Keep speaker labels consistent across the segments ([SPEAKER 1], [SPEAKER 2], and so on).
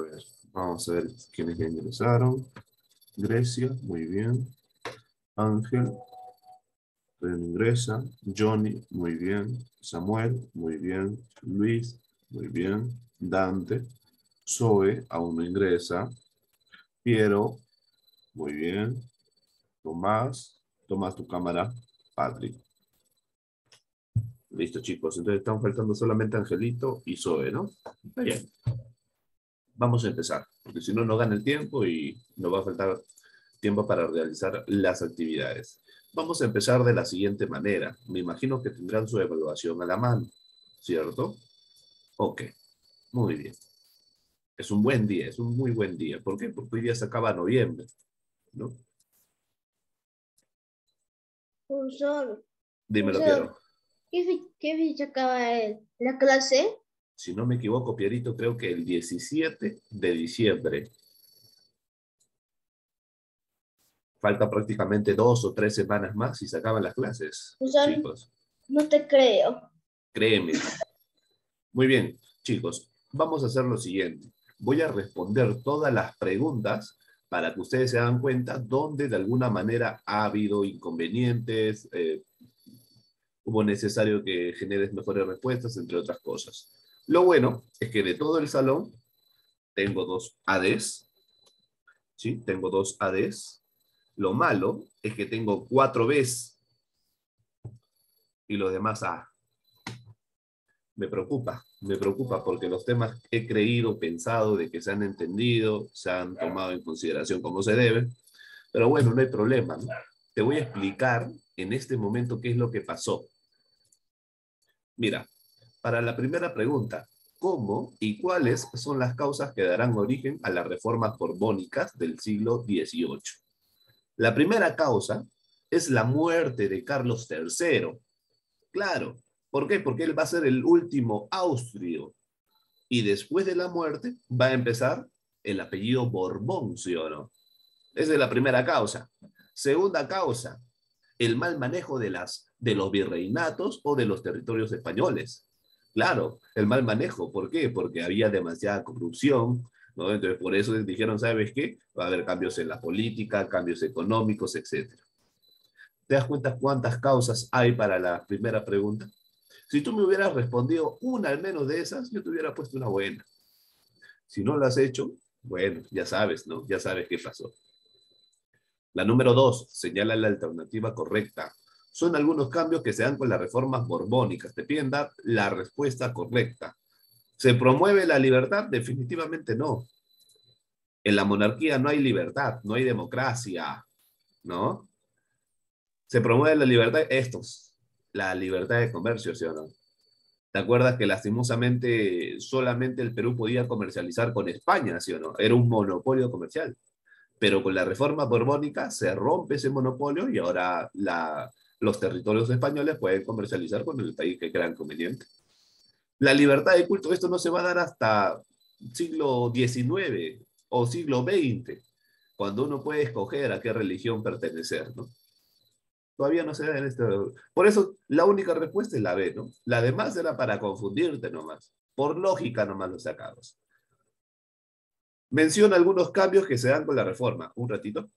[SPEAKER 1] ver, vamos a ver quiénes ya ingresaron. Grecia, muy bien. Ángel, todavía no ingresa. Johnny, muy bien. Samuel, muy bien. Luis, muy bien. Dante, Zoe, aún no ingresa. Piero, muy bien. Tomás, Tomás tu cámara. Patrick. Listo, chicos. Entonces están faltando solamente Angelito y Zoe, ¿no? Está bien. Vamos a empezar, porque si no, no gana el tiempo y nos va a faltar tiempo para realizar las actividades. Vamos a empezar de la siguiente manera. Me imagino que tendrán su evaluación a la mano, ¿cierto? Ok, muy bien. Es un buen día, es un muy buen día. ¿Por qué? Porque hoy día se acaba noviembre, ¿no?
[SPEAKER 2] Profesor,
[SPEAKER 1] Dímelo,
[SPEAKER 2] profesor,
[SPEAKER 1] Piero.
[SPEAKER 2] ¿qué fecha acaba la clase?
[SPEAKER 1] Si no me equivoco, Pierito, creo que el 17 de diciembre. Falta prácticamente 2 o 3 semanas más y se acaban las clases,
[SPEAKER 2] Profesor,
[SPEAKER 1] chicos.
[SPEAKER 2] no te creo.
[SPEAKER 1] Créeme. Muy bien, chicos, vamos a hacer lo siguiente. Voy a responder todas las preguntas para que ustedes se den cuenta dónde de alguna manera ha habido inconvenientes, hubo necesario que generes mejores respuestas, entre otras cosas. Lo bueno es que de todo el salón tengo 2 ADs, ¿sí? Tengo 2 ADs. Lo malo es que tengo 4 Bs y los demás A. Me preocupa porque los temas he creído, pensado de que se han entendido, se han tomado en consideración como se debe, pero bueno, no hay problema, ¿no? Te voy a explicar en este momento qué es lo que pasó. Mira, para la primera pregunta, ¿cómo y cuáles son las causas que darán origen a las reformas borbónicas del siglo XVIII? La primera causa es la muerte de Carlos III. Claro, ¿por qué? Porque él va a ser el último austrio y después de la muerte va a empezar el apellido Borbón, ¿sí o no? Esa es la primera causa. Segunda causa, el mal manejo de los virreinatos o de los territorios españoles. Claro, el mal manejo, ¿por qué? Porque había demasiada corrupción, ¿no? Entonces, por eso dijeron, ¿sabes qué? Va a haber cambios en la política, cambios económicos, etcétera. ¿Te das cuenta cuántas causas hay para la primera pregunta? Si tú me hubieras respondido una al menos de esas, yo te hubiera puesto una buena. Si no lo has hecho, bueno, ya sabes, ¿no? Ya sabes qué pasó. La número 2, señala la alternativa correcta. Son algunos cambios que se dan con las reformas borbónicas. Te piden dar la respuesta correcta. ¿Se promueve la libertad? Definitivamente no. En la monarquía no hay libertad, no hay democracia, ¿no? Se promueve la libertad, la libertad de comercio, ¿sí o no? ¿Te acuerdas que lastimosamente solamente el Perú podía comercializar con España, ¿sí o no? Era un monopolio comercial. Pero con la reforma borbónica se rompe ese monopolio y ahora los territorios españoles pueden comercializar con el país que crean conveniente. La libertad de culto, esto no se va a dar hasta siglo XIX o siglo XX, cuando uno puede escoger a qué religión pertenecer, ¿no? Todavía no se da en este... Por eso la única respuesta es la B, ¿no? La demás era para confundirte nomás. Por lógica nomás los sacados. Menciona algunos cambios que se dan con la reforma. Un ratito.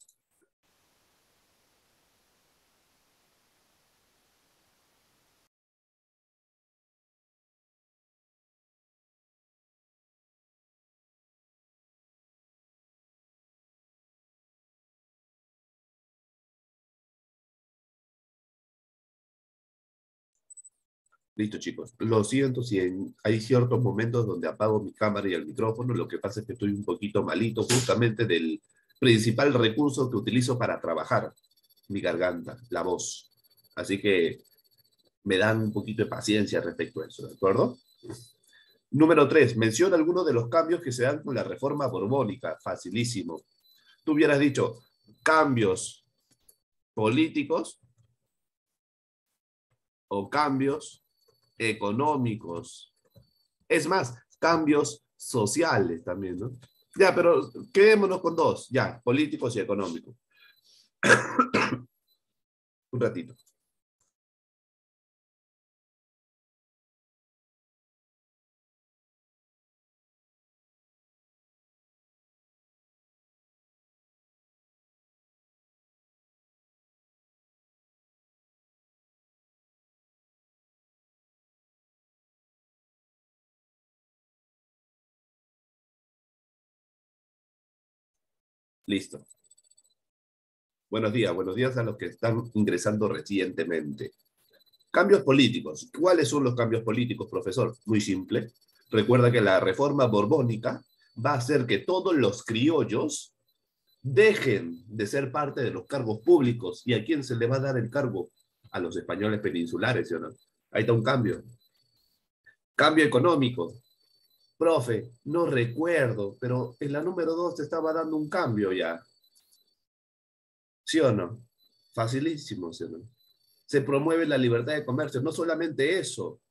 [SPEAKER 1] Listo, chicos. Lo siento si hay ciertos momentos donde apago mi cámara y el micrófono. Lo que pasa es que estoy un poquito malito justamente del principal recurso que utilizo para trabajar, mi garganta, la voz. Así que me dan un poquito de paciencia respecto a eso, ¿de acuerdo? Número 3. Menciona algunos de los cambios que se dan con la reforma borbónica. Facilísimo. Tú hubieras dicho cambios políticos o cambios económicos. Es más, cambios sociales también, ¿no? Ya, pero quedémonos con dos, ya, políticos y económicos. Un ratito. Listo. Buenos días a los que están ingresando recientemente. Cambios políticos. ¿Cuáles son los cambios políticos, profesor? Muy simple. Recuerda que la reforma borbónica va a hacer que todos los criollos dejen de ser parte de los cargos públicos. ¿Y a quién se le va a dar el cargo? A los españoles peninsulares, ¿sí o no? Ahí está un cambio. Cambio económico. Profe, no recuerdo, pero en la número 2 te estaba dando un cambio ya. ¿Sí o no? Facilísimo, ¿sí o no? Se promueve la libertad de comercio. No solamente eso,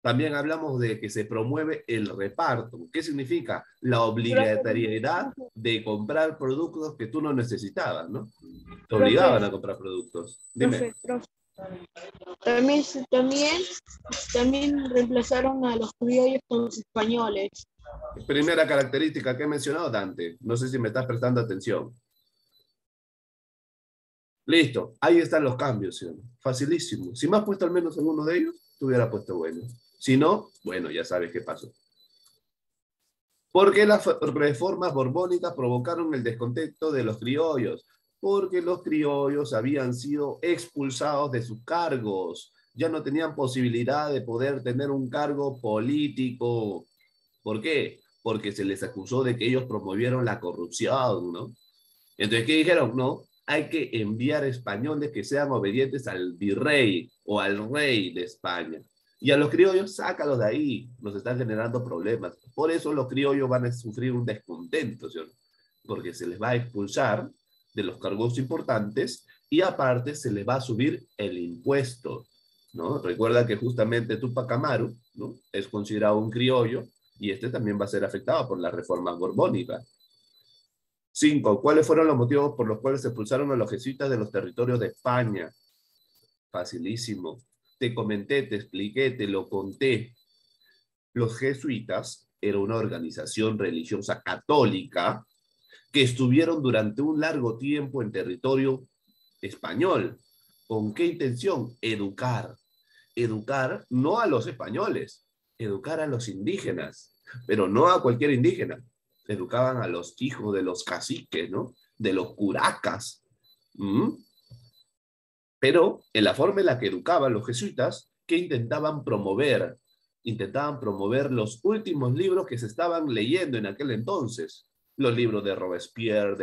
[SPEAKER 1] también hablamos de que se promueve el reparto. ¿Qué significa? La obligatoriedad de comprar productos que tú no necesitabas, ¿no? Te obligaban a comprar productos. Dime.
[SPEAKER 3] Profe. También, también, también reemplazaron a los criollos con los españoles.
[SPEAKER 1] Primera característica que he mencionado, Dante. No sé si me estás prestando atención. Listo, ahí están los cambios, ¿sí? Facilísimo. Si me has puesto al menos en uno de ellos, te hubiera puesto bueno. Si no, bueno, ya sabes qué pasó. ¿Por qué las reformas borbónicas provocaron el descontento de los criollos? Porque los criollos habían sido expulsados de sus cargos. Ya no tenían posibilidad de poder tener un cargo político. ¿Por qué? Porque se les acusó de que ellos promovieron la corrupción, ¿no? Entonces, ¿qué dijeron? No, hay que enviar españoles que sean obedientes al virrey o al rey de España. Y a los criollos, sácalos de ahí, nos están generando problemas. Por eso los criollos van a sufrir un descontento, ¿sí? Porque se les va a expulsar de los cargos importantes y aparte se les va a subir el impuesto, ¿no? Recuerda que justamente Túpac Amaru, ¿no?, es considerado un criollo y este también va a ser afectado por la reforma borbónica. 5. ¿Cuáles fueron los motivos por los cuales se expulsaron a los jesuitas de los territorios de España? Facilísimo. Te comenté, te expliqué, te lo conté. Los jesuitas era una organización religiosa católica que estuvieron durante un largo tiempo en territorio español. ¿Con qué intención? Educar. Educar no a los españoles, educar a los indígenas, pero no a cualquier indígena. Educaban a los hijos de los caciques, ¿no? De los curacas. Pero en la forma en la que educaban los jesuitas, ¿qué intentaban promover? Intentaban promover los últimos libros que se estaban leyendo en aquel entonces. Los libros de Robespierre,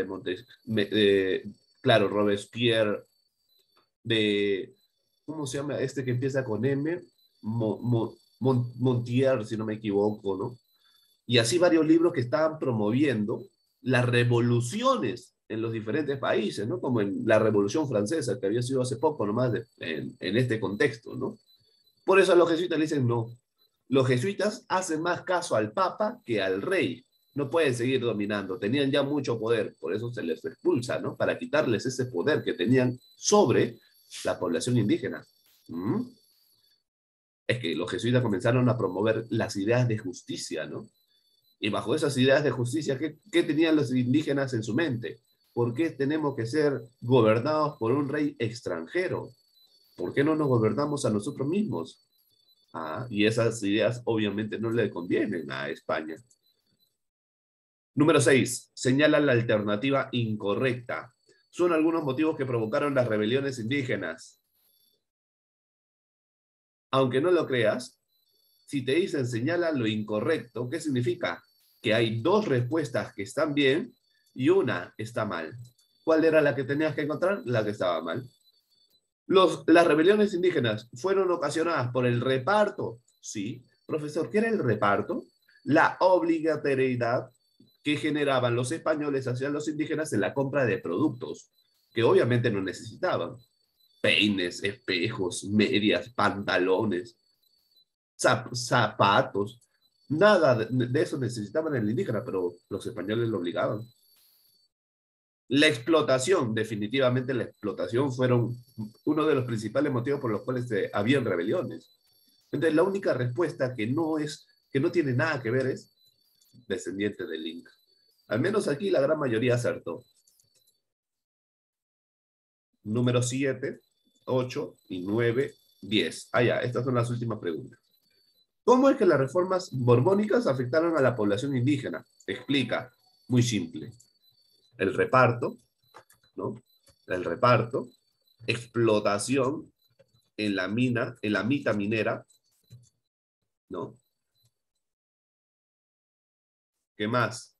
[SPEAKER 1] claro, Robespierre, de, ¿cómo se llama? Este que empieza con M, Montier, si no me equivoco, ¿no? Y así varios libros que estaban promoviendo las revoluciones en los diferentes países, ¿no? Como en la Revolución Francesa, que había sido hace poco nomás en este contexto, ¿no? Por eso a los jesuitas le dicen no. Los jesuitas hacen más caso al Papa que al rey. No pueden seguir dominando. Tenían ya mucho poder, por eso se les expulsa, ¿no? Para quitarles ese poder que tenían sobre la población indígena. Es que los jesuitas comenzaron a promover las ideas de justicia, ¿no? Y bajo esas ideas de justicia, ¿qué tenían los indígenas en su mente? ¿Por qué tenemos que ser gobernados por un rey extranjero? ¿Por qué no nos gobernamos a nosotros mismos? Y esas ideas obviamente no le convienen a España. Número 6. Señala la alternativa incorrecta. Son algunos motivos que provocaron las rebeliones indígenas. Aunque no lo creas, si te dicen señala lo incorrecto, ¿qué significa? Que hay dos respuestas que están bien y una está mal. ¿Cuál era la que tenías que encontrar? La que estaba mal. Las rebeliones indígenas fueron ocasionadas por el reparto. Sí. Profesor, ¿qué era el reparto? La obligatoriedad que generaban los españoles hacia los indígenas en la compra de productos que obviamente no necesitaban. Peines, espejos, medias, pantalones, zapatos. Nada de eso necesitaban el indígena, pero los españoles lo obligaban. La explotación, definitivamente la explotación fueron uno de los principales motivos por los cuales habían rebeliones. Entonces la única respuesta que no tiene nada que ver es descendiente del Inca. Al menos aquí la gran mayoría acertó. Número 7, 8 y 9, 10. Ya, estas son las últimas preguntas. ¿Cómo es que las reformas borbónicas afectaron a la población indígena? Explica, muy simple. el reparto, ¿no? El reparto, explotación en la mina, en la mita minera, ¿no? ¿Qué más?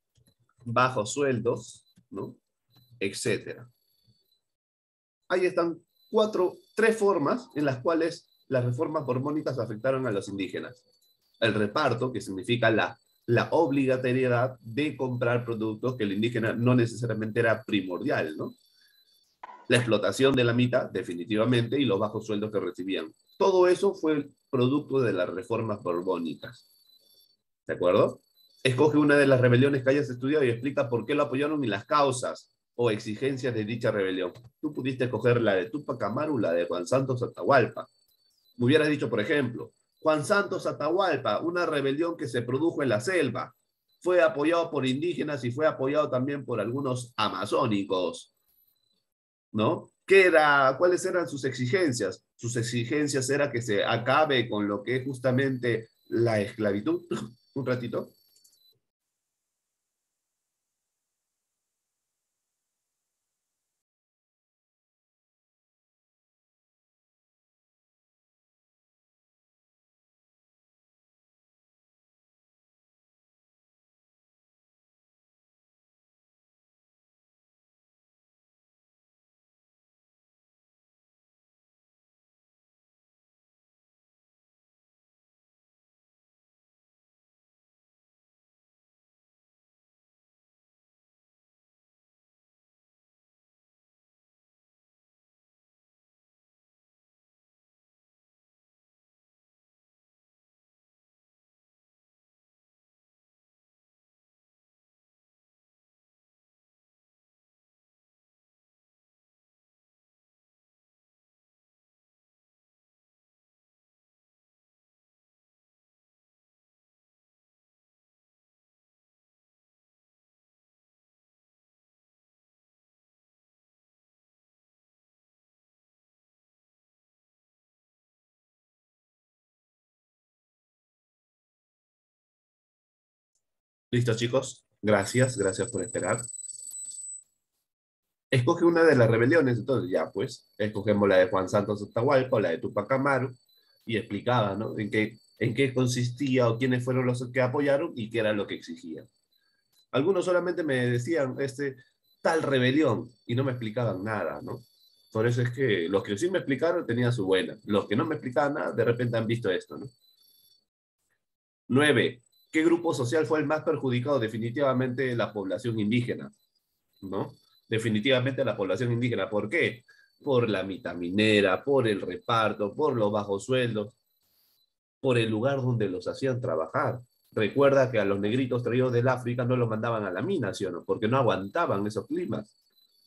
[SPEAKER 1] Bajos sueldos, ¿no? Etcétera. Ahí están tres formas en las cuales las reformas borbónicas afectaron a los indígenas. El reparto, que significa la obligatoriedad de comprar productos que el indígena no necesariamente era primordial, ¿no? La explotación de la mitad, definitivamente, y los bajos sueldos que recibían. Todo eso fue producto de las reformas borbónicas. ¿De acuerdo? Escoge una de las rebeliones que hayas estudiado y explica por qué lo apoyaron y las causas o exigencias de dicha rebelión. Tú pudiste escoger la de Túpac Amaru, la de Juan Santos Atahualpa. Me hubieras dicho, por ejemplo, Juan Santos Atahualpa, una rebelión que se produjo en la selva. Fue apoyado por indígenas y fue apoyado también por algunos amazónicos, ¿no? ¿Cuáles eran sus exigencias? Sus exigencias era que se acabe con lo que es justamente la esclavitud. Un ratito. Listo, chicos. Gracias, gracias por esperar. Escoge una de las rebeliones, entonces ya pues, escogemos la de Juan Santos Atahualpa o la de Túpac Amaru y explicaba, ¿no? En qué consistía o quiénes fueron los que apoyaron y qué era lo que exigían. Algunos solamente me decían, tal rebelión y no me explicaban nada, ¿no? Por eso es que los que sí me explicaron tenían su buena. Los que no me explicaban nada, de repente han visto esto, ¿no? 9. ¿Qué grupo social fue el más perjudicado? Definitivamente la población indígena, ¿no? Definitivamente la población indígena. ¿Por qué? Por la mitad minera, por el reparto, por los bajos sueldos, por el lugar donde los hacían trabajar. Recuerda que a los negritos traídos del África no los mandaban a la mina, ¿sí o no? Porque no aguantaban esos climas.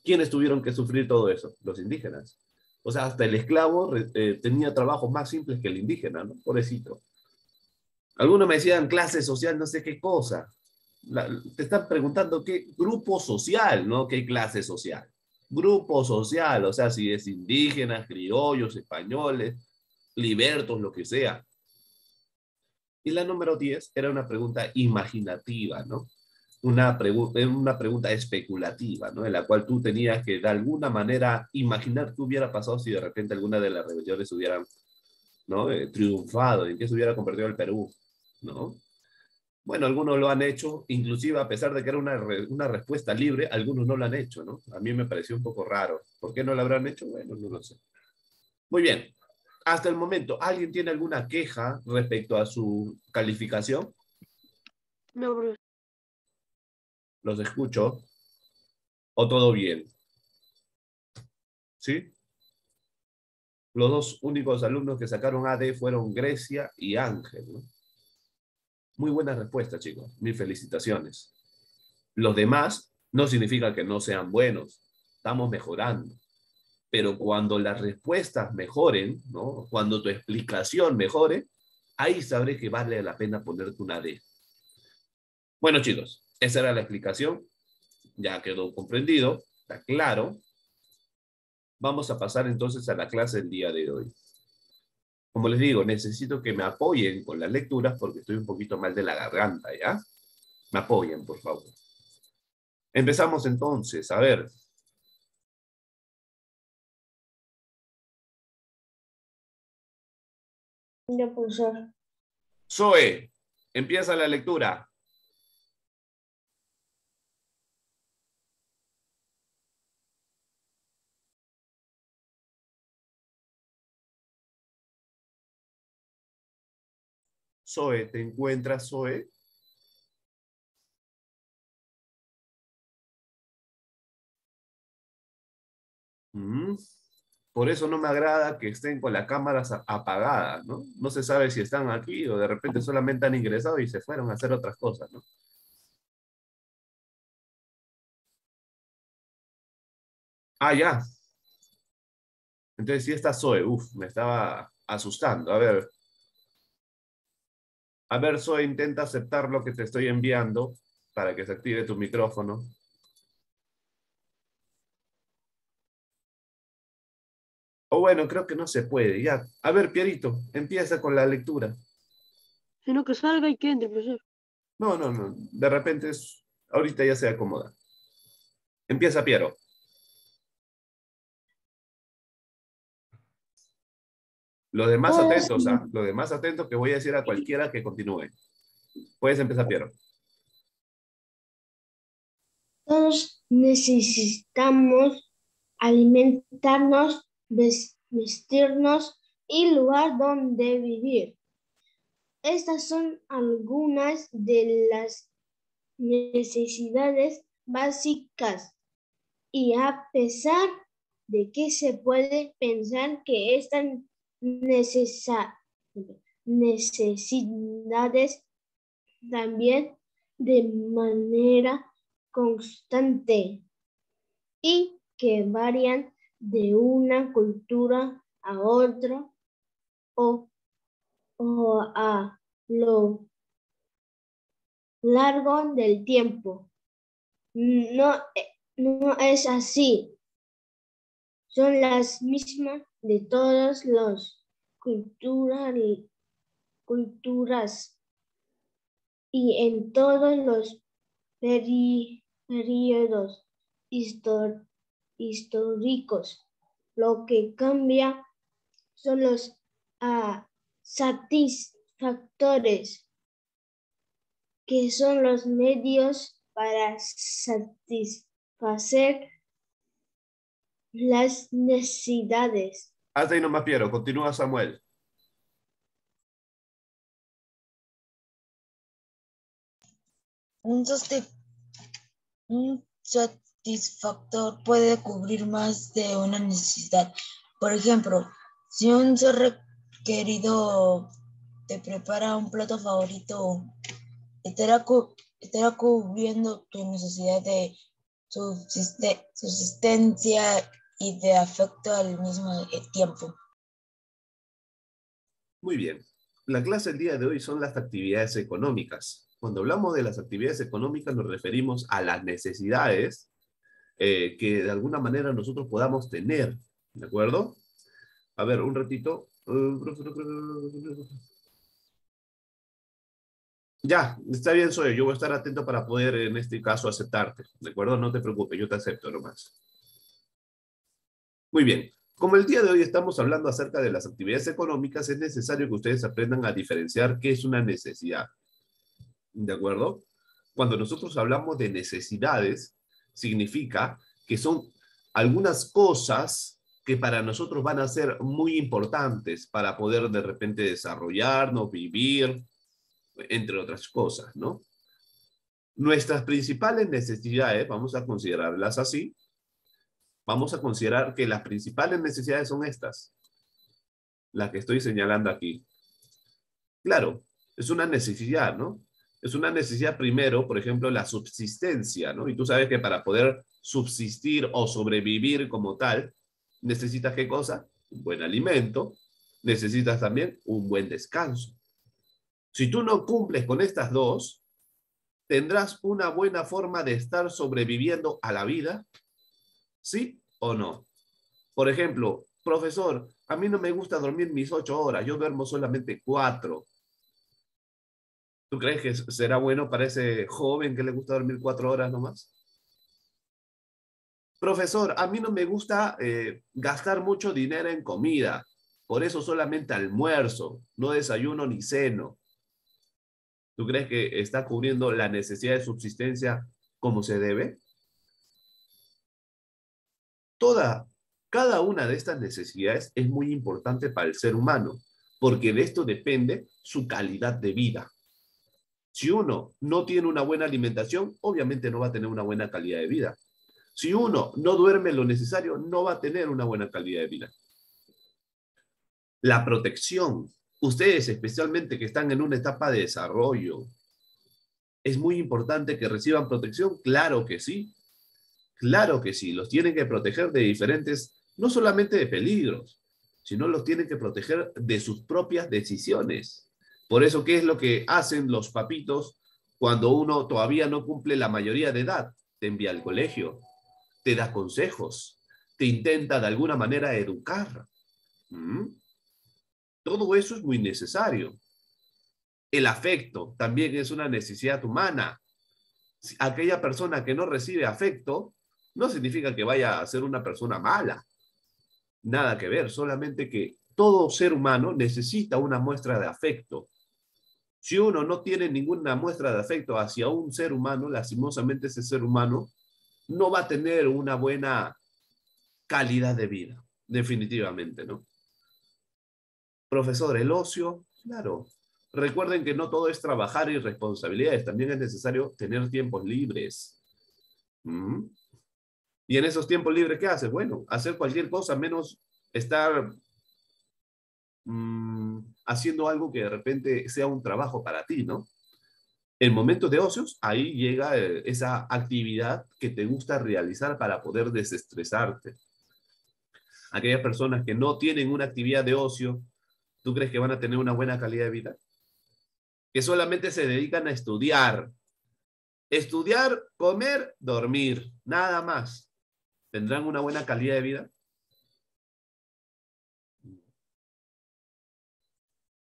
[SPEAKER 1] ¿Quiénes tuvieron que sufrir todo eso? Los indígenas. O sea, hasta el esclavo tenía trabajos más simples que el indígena, ¿no? Pobrecito. Algunos me decían clase social, no sé qué cosa. Te están preguntando qué grupo social, ¿no? ¿Qué clase social? Grupo social, o sea, si es indígenas, criollos, españoles, libertos, lo que sea. Y la número 10 era una pregunta imaginativa, ¿no? Una pregunta especulativa, ¿no? En la cual tú tenías que de alguna manera imaginar qué hubiera pasado si de repente alguna de las rebeliones hubieran, ¿no? Triunfado, en qué se hubiera convertido el Perú, ¿no? Bueno, algunos lo han hecho, inclusive a pesar de que era una respuesta libre, algunos no lo han hecho, ¿no? A mí me pareció un poco raro. ¿Por qué no lo habrán hecho? Bueno, no lo sé. Muy bien. Hasta el momento, ¿alguien tiene alguna queja respecto a su calificación?
[SPEAKER 3] No, profesor.
[SPEAKER 1] ¿Los escucho? ¿O todo bien? ¿Sí? Los dos únicos alumnos que sacaron AD fueron Grecia y Ángel, ¿no? Muy buena respuesta, chicos. Mis felicitaciones. Los demás no significa que no sean buenos. Estamos mejorando. Pero cuando las respuestas mejoren, ¿no? Cuando tu explicación mejore, ahí sabré que vale la pena ponerte una D. Bueno, chicos, esa era la explicación. Ya quedó comprendido, está claro. Vamos a pasar entonces a la clase del día de hoy. Como les digo, necesito que me apoyen con las lecturas porque estoy un poquito mal de la garganta, ¿ya? Me apoyen, por favor. Empezamos entonces, a ver.
[SPEAKER 2] Ya, profesor.
[SPEAKER 1] Zoe, empieza la lectura. Zoe, ¿te encuentras, Zoe? Mm. Por eso no me agrada que estén con las cámaras apagadas, ¿no? No se sabe si están aquí o de repente solamente han ingresado y se fueron a hacer otras cosas, ¿no? Ah, ya. Entonces sí está Zoe. Uf, me estaba asustando. A ver, Zoe, intenta aceptar lo que te estoy enviando para que se active tu micrófono. O bueno, creo que no se puede, ya. A ver, Pierito, empieza con la lectura.
[SPEAKER 3] Sino que salga y que entre, profesor.
[SPEAKER 1] No, no, no. De repente ahorita ya se acomoda. Empieza, Piero. Los demás
[SPEAKER 2] Todos,
[SPEAKER 1] atentos, ¿ah? Los demás atentos que voy a decir a cualquiera que continúe. Puedes empezar, Piero.
[SPEAKER 2] todos necesitamos alimentarnos, vestirnos y lugar donde vivir. Estas son algunas de las necesidades básicas y a pesar de que se puede pensar que estas necesidades también de manera constante y que varían de una cultura a otra o, o a lo largo del tiempo. No, no es así. Son las mismas de todas las culturas y en todos los periodos históricos. Lo que cambia son los satisfactores, que son los medios para satisfacer las necesidades.
[SPEAKER 1] Hasta ahí nomás, Piero. Continúa, Samuel.
[SPEAKER 4] Un, soste- un satisfactor puede cubrir más de una necesidad. Por ejemplo, si un ser requerido te prepara un plato favorito, estará cubriendo tu necesidad de subsistencia y de afecto al mismo tiempo.
[SPEAKER 1] Muy bien. La clase del día de hoy son las actividades económicas. Cuando hablamos de las actividades económicas nos referimos a las necesidades que de alguna manera nosotros podamos tener. ¿De acuerdo? A ver, un ratito. Ya, está bien, Soy. Yo voy a estar atento para poder, en este caso, aceptarte. ¿De acuerdo? No te preocupes, yo te acepto nomás. Muy bien. Como el día de hoy estamos hablando acerca de las actividades económicas, es necesario que ustedes aprendan a diferenciar qué es una necesidad. ¿De acuerdo? Cuando nosotros hablamos de necesidades, significa que son algunas cosas que para nosotros van a ser muy importantes para poder de repente desarrollarnos, vivir, entre otras cosas, ¿no? Nuestras principales necesidades, vamos a considerarlas así, vamos a considerar que las principales necesidades son estas, las que estoy señalando aquí. Claro, es una necesidad, ¿no? Es una necesidad primero, por ejemplo, la subsistencia, ¿no? Y tú sabes que para poder subsistir o sobrevivir como tal, necesitas ¿qué cosa? Un buen alimento, necesitas también un buen descanso. Si tú no cumples con estas dos, ¿tendrás una buena forma de estar sobreviviendo a la vida? ¿Sí o no? Por ejemplo, profesor, a mí no me gusta dormir mis 8 horas, yo duermo solamente 4. ¿Tú crees que será bueno para ese joven que le gusta dormir 4 horas nomás? Profesor, a mí no me gusta gastar mucho dinero en comida. Por eso solamente almuerzo, no desayuno ni ceno. ¿Tú crees que está cubriendo la necesidad de subsistencia como se debe? Cada una de estas necesidades es muy importante para el ser humano, porque de esto depende su calidad de vida. Si uno no tiene una buena alimentación, obviamente no va a tener una buena calidad de vida. Si uno no duerme lo necesario, no va a tener una buena calidad de vida. La protección. Ustedes, especialmente que están en una etapa de desarrollo, ¿es muy importante que reciban protección? Claro que sí. Claro que sí. Los tienen que proteger de diferentes, no solamente de peligros, sino los tienen que proteger de sus propias decisiones. Por eso, ¿qué es lo que hacen los papitos cuando uno todavía no cumple la mayoría de edad? Te envía al colegio, te da consejos, te intenta de alguna manera educar. Todo eso es muy necesario. El afecto también es una necesidad humana. Aquella persona que no recibe afecto no significa que vaya a ser una persona mala. Nada que ver, solamente que todo ser humano necesita una muestra de afecto. Si uno no tiene ninguna muestra de afecto hacia un ser humano, lastimosamente ese ser humano no va a tener una buena calidad de vida, definitivamente, ¿no? Profesor, el ocio, claro. Recuerden que no todo es trabajar y responsabilidades, también es necesario tener tiempos libres. Y en esos tiempos libres, ¿qué haces? Bueno, hacer cualquier cosa menos estar haciendo algo que de repente sea un trabajo para ti, ¿no? En momentos de ocios, ahí llega esa actividad que te gusta realizar para poder desestresarte. Aquellas personas que no tienen una actividad de ocio, ¿tú crees que van a tener una buena calidad de vida? Que solamente se dedican a estudiar. Estudiar, comer, dormir, nada más. ¿Tendrán una buena calidad de vida?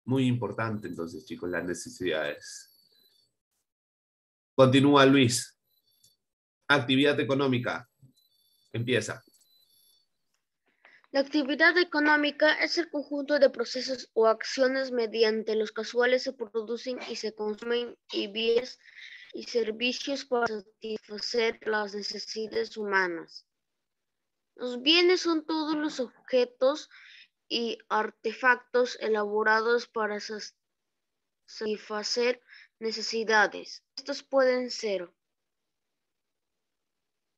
[SPEAKER 1] Muy importante entonces, chicos, las necesidades. Continúa Luis. Actividad económica. Empieza.
[SPEAKER 2] La actividad económica es el conjunto de procesos o acciones mediante los cuales se producen y se consumen bienes y servicios para satisfacer las necesidades humanas. Los bienes son todos los objetos y artefactos elaborados para satisfacer necesidades. Estos pueden ser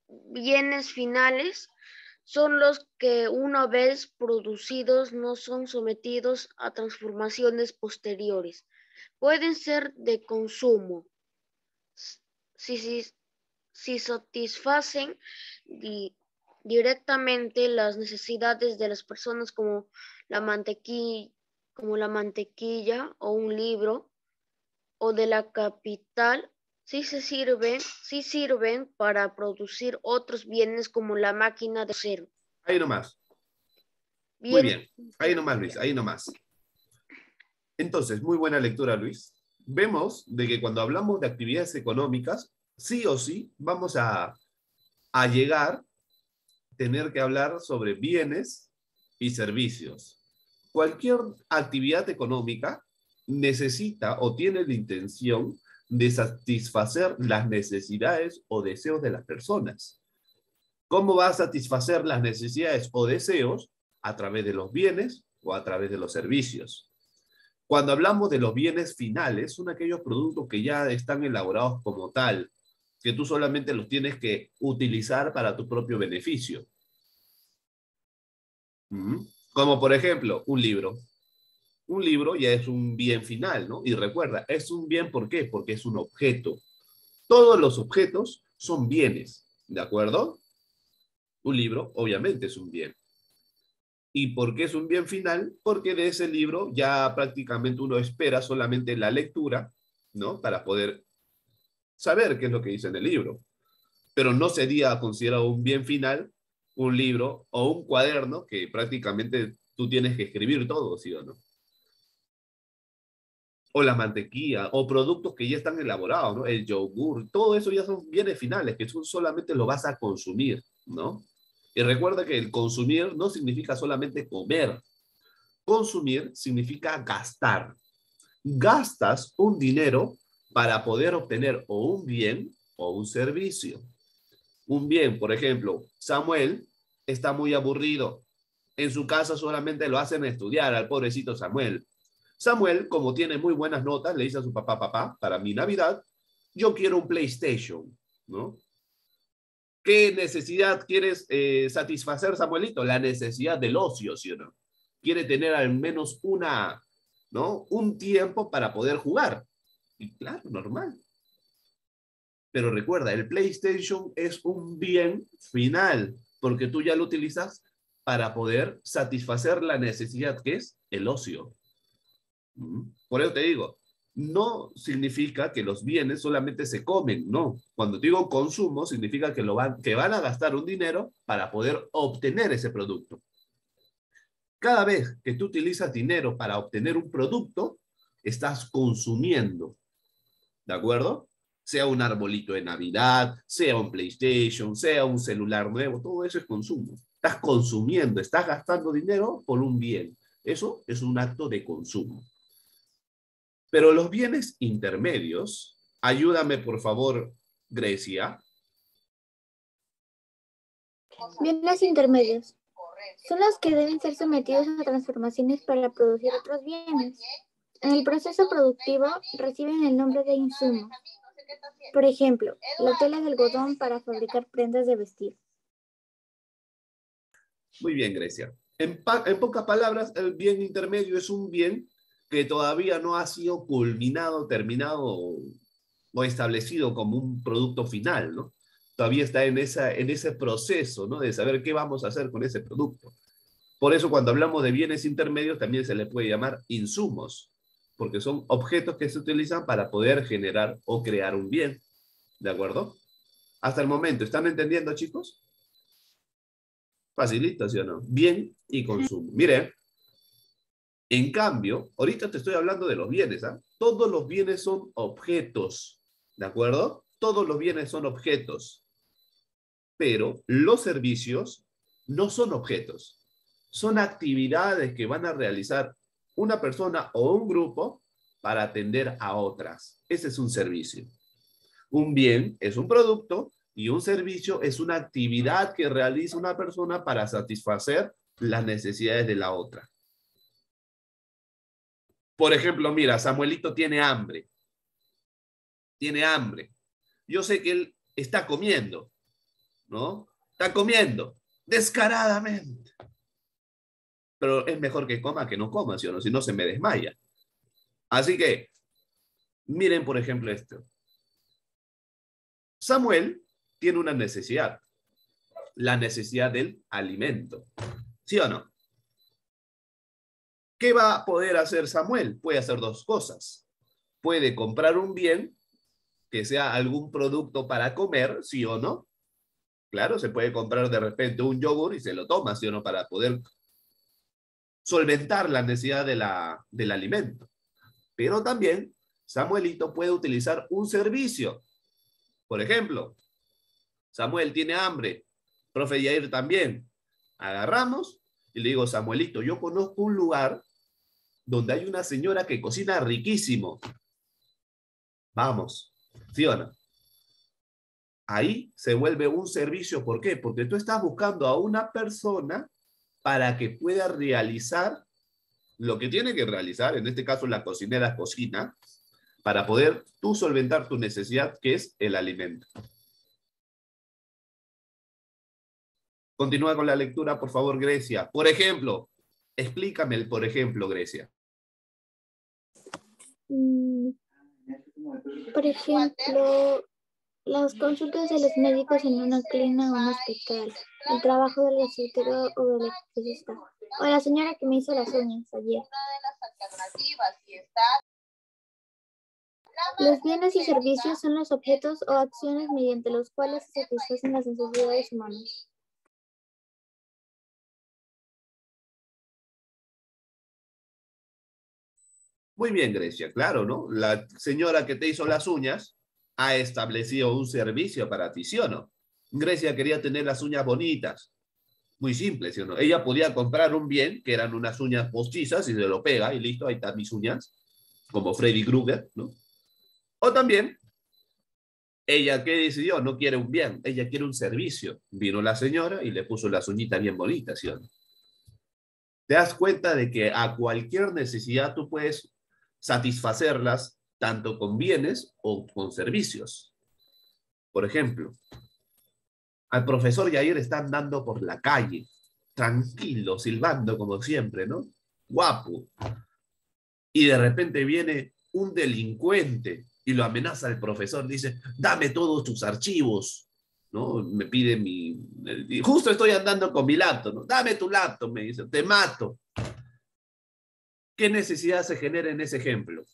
[SPEAKER 2] bienes finales, son los que una vez producidos no son sometidos a transformaciones posteriores. Pueden ser de consumo, si satisfacen directamente las necesidades de las personas como la mantequilla o un libro, o de la capital, sí sirven para producir otros bienes como la máquina de coser.
[SPEAKER 1] Ahí nomás. Muy bien. Ahí nomás, Luis. Ahí nomás. Entonces, muy buena lectura, Luis. Vemos de que cuando hablamos de actividades económicas, sí o sí vamos a llegar, tener que hablar sobre bienes y servicios. Cualquier actividad económica necesita o tiene la intención de satisfacer las necesidades o deseos de las personas. ¿Cómo va a satisfacer las necesidades o deseos? A través de los bienes o a través de los servicios. Cuando hablamos de los bienes finales, son aquellos productos que ya están elaborados como tal, que tú solamente los tienes que utilizar para tu propio beneficio. Como por ejemplo, un libro. Un libro ya es un bien final, ¿no? Y recuerda, es un bien, ¿por qué? Porque es un objeto. Todos los objetos son bienes, ¿de acuerdo? Un libro, obviamente, es un bien. ¿Y por qué es un bien final? Porque de ese libro ya prácticamente uno espera solamente la lectura, ¿no? Para poder saber qué es lo que dice en el libro. Pero no sería considerado un bien final un libro o un cuaderno que prácticamente tú tienes que escribir todo, ¿sí o no? O la mantequilla, o productos que ya están elaborados, ¿no? El yogur, todo eso ya son bienes finales, que tú solamente lo vas a consumir, ¿no? Y recuerda que el consumir no significa solamente comer. Consumir significa gastar. Gastas un dinero para poder obtener o un bien o un servicio. Un bien, por ejemplo, Samuel está muy aburrido. En su casa solamente lo hacen estudiar al pobrecito Samuel. Samuel, como tiene muy buenas notas, le dice a su papá, papá, para mi Navidad, yo quiero un PlayStation, ¿no? ¿Qué necesidad quieres satisfacer, Samuelito? La necesidad del ocio, ¿sí o no? Quiere tener al menos ¿no? Un tiempo para poder jugar. Y claro, normal. Pero recuerda, el PlayStation es un bien final, porque tú ya lo utilizas para poder satisfacer la necesidad que es el ocio. Por eso te digo, no significa que los bienes solamente se comen, no. Cuando digo consumo, significa que van a gastar un dinero para poder obtener ese producto. Cada vez que tú utilizas dinero para obtener un producto, estás consumiendo, ¿de acuerdo? Sea un arbolito de Navidad, sea un PlayStation, sea un celular nuevo, todo eso es consumo. Estás consumiendo, estás gastando dinero por un bien. Eso es un acto de consumo. Pero los bienes intermedios, ayúdame por favor, Grecia.
[SPEAKER 5] Bienes intermedios son los que deben ser sometidos a transformaciones para producir otros bienes. En el proceso productivo reciben el nombre de insumos. Por ejemplo, la tela de algodón para fabricar prendas de vestir.
[SPEAKER 1] Muy bien, Grecia. En pocas palabras, el bien intermedio es un bien que todavía no ha sido culminado, terminado o establecido como un producto final, ¿no? Todavía está en ese proceso, ¿no? De saber qué vamos a hacer con ese producto. Por eso cuando hablamos de bienes intermedios también se le puede llamar insumos, porque son objetos que se utilizan para poder generar o crear un bien. ¿De acuerdo? Hasta el momento, ¿están entendiendo, chicos? Facilito, ¿sí o no? Bien y consumo. Miren, en cambio, ahorita te estoy hablando de los bienes, ¿ah? Todos los bienes son objetos, ¿de acuerdo? Todos los bienes son objetos, pero los servicios no son objetos. Son actividades que van a realizar una persona o un grupo para atender a otras. Ese es un servicio. Un bien es un producto y un servicio es una actividad que realiza una persona para satisfacer las necesidades de la otra. Por ejemplo, mira, Samuelito tiene hambre. Tiene hambre. Yo sé que él está comiendo, ¿no? Está comiendo descaradamente. Pero es mejor que coma que no coma, ¿sí o no? Si no, se me desmaya. Así que, miren, por ejemplo, esto. Samuel tiene una necesidad. La necesidad del alimento. ¿Sí o no? ¿Qué va a poder hacer Samuel? Puede hacer dos cosas. Puede comprar un bien, que sea algún producto para comer, ¿sí o no? Claro, se puede comprar de repente un yogur y se lo toma, ¿sí o no? Para poder solventar la necesidad del alimento. Pero también Samuelito puede utilizar un servicio. Por ejemplo, Samuel tiene hambre, profe Yair también. Agarramos y le digo, Samuelito, yo conozco un lugar donde hay una señora que cocina riquísimo. Vamos, ¿sí o no? Ahí se vuelve un servicio. ¿Por qué? Porque tú estás buscando a una persona para que pueda realizar lo que tiene que realizar, en este caso la cocinera cocina, para poder tú solventar tu necesidad, que es el alimento. Continúa con la lectura, por favor, Grecia. Por ejemplo, explícame el por ejemplo, Grecia.
[SPEAKER 5] Por ejemplo, las consultas de los médicos en una clínica o un hospital, el trabajo del gasitero o del electricista, o la señora que me hizo las uñas ayer. Los bienes y servicios son los objetos o acciones mediante los cuales se satisfacen las necesidades humanas.
[SPEAKER 1] Muy bien, Grecia, claro, ¿no? La señora que te hizo las uñas ha establecido un servicio para ti, ¿sí o no? Grecia quería tener las uñas bonitas. Muy simple, ¿sí o no? Ella podía comprar un bien, que eran unas uñas postizas, y se lo pega, y listo, ahí están mis uñas, como Freddy Krueger, ¿no? O también, ella, ¿qué decidió? No quiere un bien, ella quiere un servicio. Vino la señora y le puso las uñitas bien bonitas, ¿sí o no? Te das cuenta de que a cualquier necesidad tú puedes satisfacerlas tanto con bienes o con servicios. Por ejemplo, al profesor Yair está andando por la calle, tranquilo, silbando como siempre, ¿no? Guapo. Y de repente viene un delincuente y lo amenaza al profesor, dice, dame todos tus archivos, ¿no? Me pide justo estoy andando con mi laptop, ¿no? Dame tu laptop, me dice, te mato. ¿Qué necesidad se genera en ese ejemplo?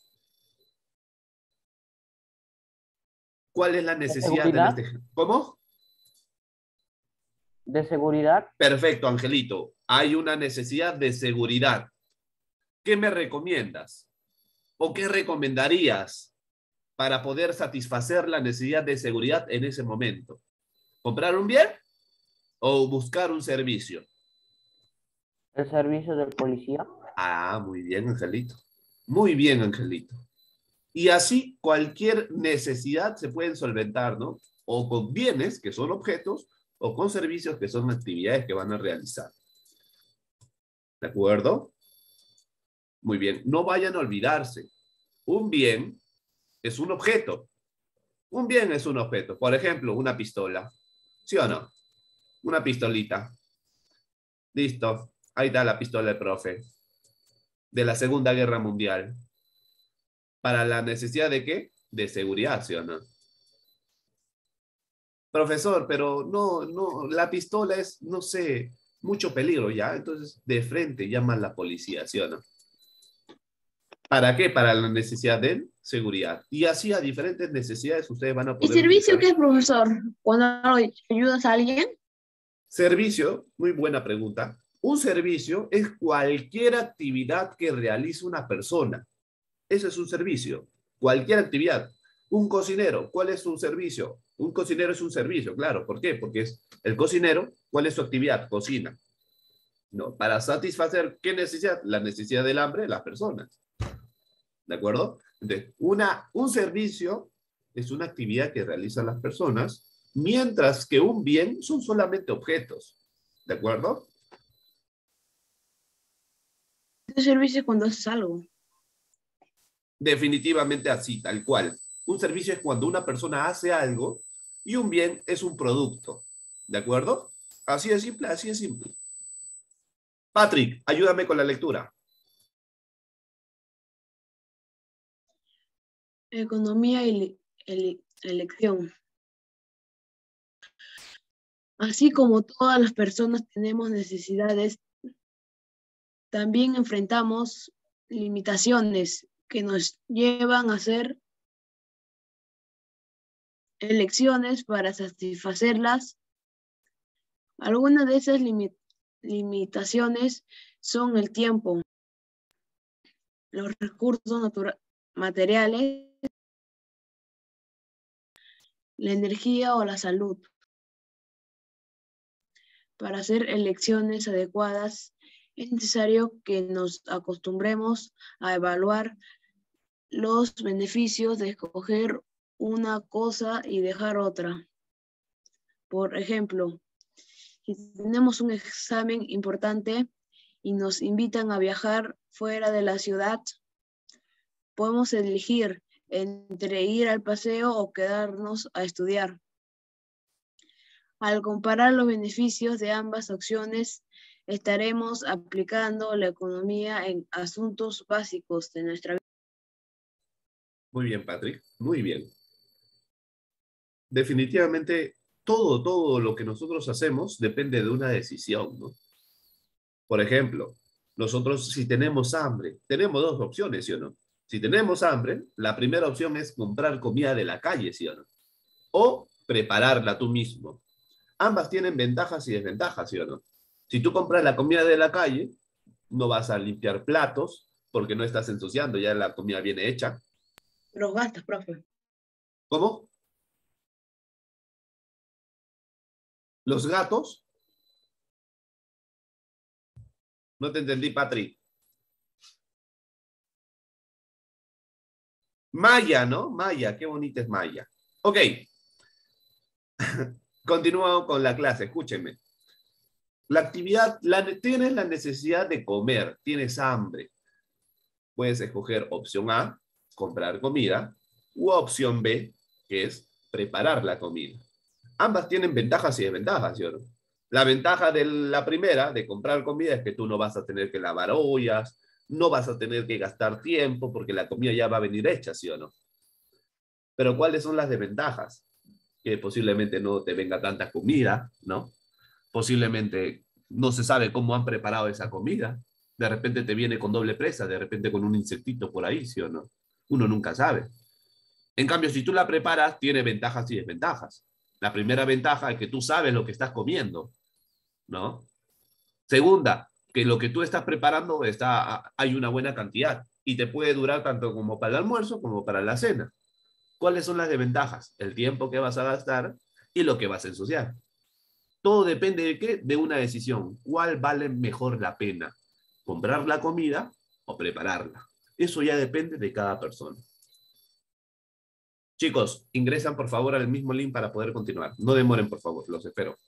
[SPEAKER 1] ¿Cuál es la
[SPEAKER 6] ¿De
[SPEAKER 1] necesidad en
[SPEAKER 6] seguridad?
[SPEAKER 1] este ejemplo? ¿Cómo?
[SPEAKER 6] ¿De seguridad?
[SPEAKER 1] Perfecto, Angelito. Hay una necesidad de seguridad. ¿Qué me recomiendas? ¿O qué recomendarías para poder satisfacer la necesidad de seguridad en ese momento? ¿Comprar un bien o buscar un servicio?
[SPEAKER 6] ¿El servicio del policía?
[SPEAKER 1] Ah, muy bien, Angelito. Muy bien, Angelito. Y así cualquier necesidad se puede solventar, ¿no? O con bienes, que son objetos, o con servicios, que son actividades que van a realizar. ¿De acuerdo? Muy bien. No vayan a olvidarse. Un bien es un objeto. Un bien es un objeto. Por ejemplo, una pistola. ¿Sí o no? Una pistolita. Listo. Ahí está la pistola del profe. De la Segunda Guerra Mundial. ¿Para la necesidad de qué? De seguridad, ¿sí o no? Profesor, pero no, la pistola es, no sé, mucho peligro ya. Entonces, de frente llaman a la policía, ¿sí o no? ¿Para qué? Para la necesidad de seguridad. Y así a diferentes necesidades ustedes van a
[SPEAKER 3] ¿Y
[SPEAKER 1] poder
[SPEAKER 3] servicio
[SPEAKER 1] utilizar.
[SPEAKER 3] qué es, profesor? Cuando ayudas a alguien.
[SPEAKER 1] Servicio, muy buena pregunta. Un servicio es cualquier actividad que realice una persona. Ese es un servicio. Cualquier actividad. Un cocinero, ¿cuál es su servicio? Un cocinero es un servicio, claro. ¿Por qué? Porque es el cocinero, ¿cuál es su actividad? Cocina. ¿No? Para satisfacer, ¿qué necesidad? La necesidad del hambre de las personas. ¿De acuerdo? Entonces, un servicio es una actividad que realizan las personas, mientras que un bien son solamente objetos. ¿De acuerdo?
[SPEAKER 3] ¿Qué servicio es cuando haces algo?
[SPEAKER 1] Definitivamente así, tal cual. Un servicio es cuando una persona hace algo y un bien es un producto. ¿De acuerdo? Así de simple, así de simple. Patrick, ayúdame con la lectura.
[SPEAKER 3] Economía y elección. Así como todas las personas tenemos necesidades, también enfrentamos limitaciones que nos llevan a hacer elecciones para satisfacerlas. Algunas de esas limitaciones son el tiempo, los recursos materiales, la energía o la salud. Para hacer elecciones adecuadas, es necesario que nos acostumbremos a evaluar los beneficios de escoger una cosa y dejar otra. Por ejemplo, si tenemos un examen importante y nos invitan a viajar fuera de la ciudad, podemos elegir entre ir al paseo o quedarnos a estudiar. Al comparar los beneficios de ambas opciones, estaremos aplicando la economía en asuntos básicos de nuestra vida.
[SPEAKER 1] Muy bien, Patrick. Muy bien. Definitivamente, todo lo que nosotros hacemos depende de una decisión, ¿no? Por ejemplo, nosotros si tenemos hambre, tenemos dos opciones, ¿sí o no? Si tenemos hambre, la primera opción es comprar comida de la calle, ¿sí o no? O prepararla tú mismo. Ambas tienen ventajas y desventajas, ¿sí o no? Si tú compras la comida de la calle, no vas a limpiar platos porque no estás ensuciando, ya la comida viene hecha.
[SPEAKER 3] Los gastos, profe.
[SPEAKER 1] ¿Cómo? Los gatos. No te entendí, Patrick. Maya, ¿no? Maya, qué bonita es Maya. Ok. Continúo con la clase, escúchenme. La actividad, tienes la necesidad de comer, tienes hambre. Puedes escoger opción A, comprar comida, u opción B, que es preparar la comida. Ambas tienen ventajas y desventajas, ¿sí o no? La ventaja de la primera, de comprar comida, es que tú no vas a tener que lavar ollas, no vas a tener que gastar tiempo, porque la comida ya va a venir hecha, ¿sí o no? Pero ¿cuáles son las desventajas? Que posiblemente no te venga tanta comida, ¿no? Posiblemente no se sabe cómo han preparado esa comida. De repente te viene con doble presa, de repente con un insectito por ahí, ¿sí o no? Uno nunca sabe. En cambio, si tú la preparas, tiene ventajas y desventajas. La primera ventaja es que tú sabes lo que estás comiendo, ¿no? Segunda, que lo que tú estás preparando hay una buena cantidad y te puede durar tanto como para el almuerzo como para la cena. ¿Cuáles son las desventajas? El tiempo que vas a gastar y lo que vas a ensuciar. Todo depende de qué, de una decisión. ¿Cuál vale mejor la pena? ¿Comprar la comida o prepararla? Eso ya depende de cada persona. Chicos, ingresan por favor al mismo link para poder continuar. No demoren, por favor, los espero.